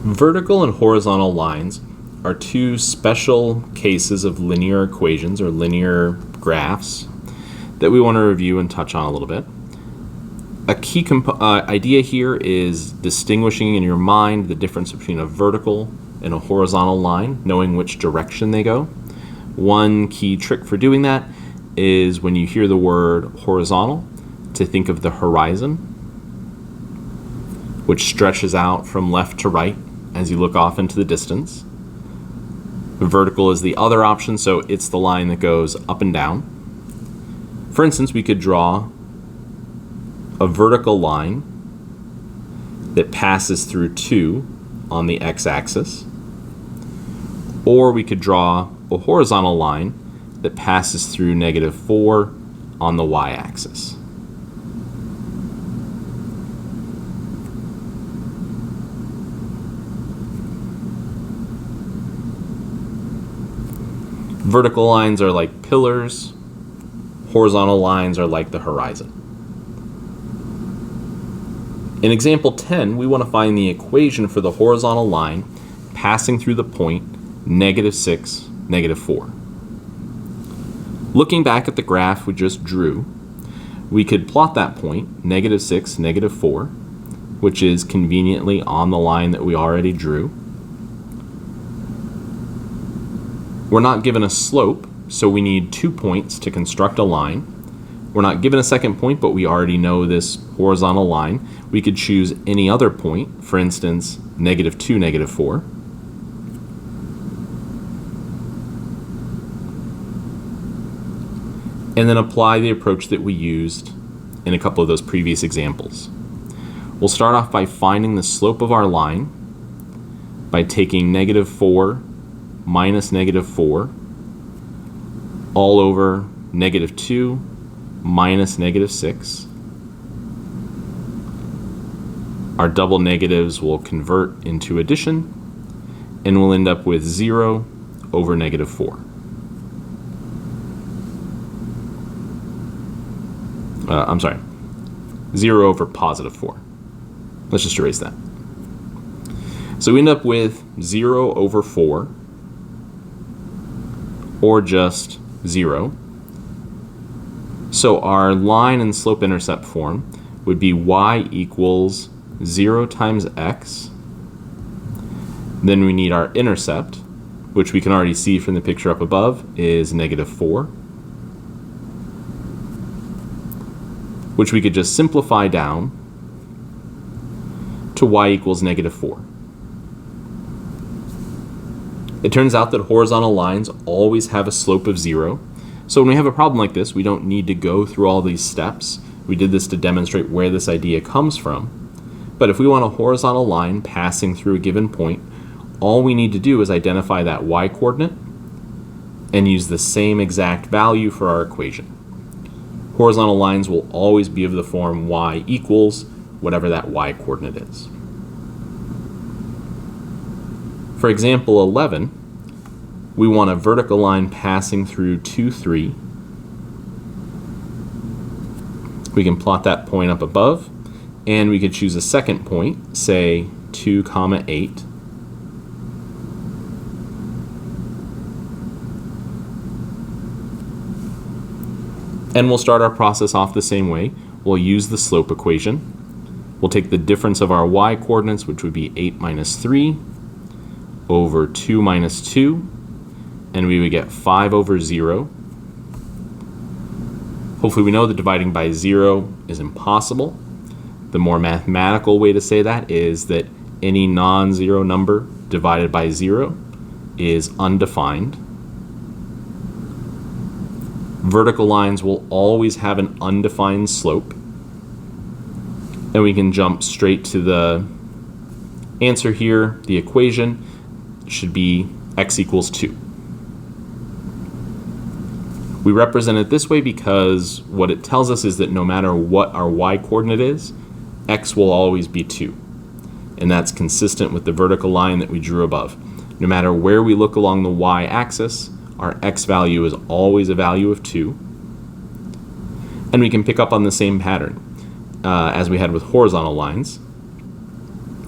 Vertical and horizontal lines are two special cases of linear equations or linear graphs that we want to review and touch on a little bit. A key idea here is distinguishing in your mind the difference between a vertical and a horizontal line, knowing which direction they go. One key trick for doing that is when you hear the word horizontal, to think of the horizon, which stretches out from left to right as you look off into the distance. Vertical is the other option, so it's the line that goes up and down. For instance, we could draw a vertical line that passes through 2 on the x-axis, or we could draw a horizontal line that passes through -4 on the y-axis. Vertical lines are like pillars, horizontal lines are like the horizon. In example 10, we want to find the equation for the horizontal line passing through the point -6, -4. Looking back at the graph we just drew, we could plot that point, -6, -4, which is conveniently on the line that we already drew. We're not given a slope, so we need 2 points to construct a line. We're not given a second point, but we already know this horizontal line. We could choose any other point, for instance, -2, -4. And then apply the approach that we used in a couple of those previous examples. We'll start off by finding the slope of our line by taking -4 minus -4 all over -2 minus -6. Our double negatives will convert into addition, and we'll end up with 0 over -4. I'm sorry, 0 over +4. Let's just erase that. So we end up with 0 over 4, or just 0. So our line and slope intercept form would be y equals 0 times x. Then we need our intercept, which we can already see from the picture up above is -4, which we could just simplify down to y equals -4. It turns out that horizontal lines always have a slope of 0. So when we have a problem like this, we don't need to go through all these steps. We did this to demonstrate where this idea comes from. But if we want a horizontal line passing through a given point, all we need to do is identify that y-coordinate and use the same exact value for our equation. Horizontal lines will always be of the form y equals whatever that y-coordinate is. For example 11, we want a vertical line passing through 2, 3. We can plot that point up above, and we could choose a second point, say 2, 8. And we'll start our process off the same way. We'll use the slope equation. We'll take the difference of our y-coordinates, which would be 8 minus 3, over 2 minus 2, and we would get 5 over 0. Hopefully we know that dividing by 0 is impossible. The more mathematical way to say that is that any non-zero number divided by 0 is undefined. Vertical lines will always have an undefined slope, and we can jump straight to the answer here. The equation should be x equals 2. We represent it this way because what it tells us is that no matter what our y-coordinate is, x will always be 2. And that's consistent with the vertical line that we drew above. No matter where we look along the y-axis, our x value is always a value of 2. And we can pick up on the same pattern as we had with horizontal lines,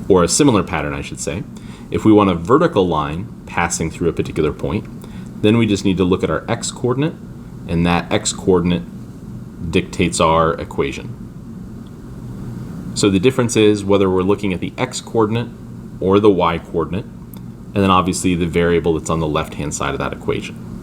or a similar pattern, I should say. If we want a vertical line passing through a particular point, then we just need to look at our x-coordinate, and that x-coordinate dictates our equation. So the difference is whether we're looking at the x-coordinate or the y-coordinate, and then obviously the variable that's on the left-hand side of that equation.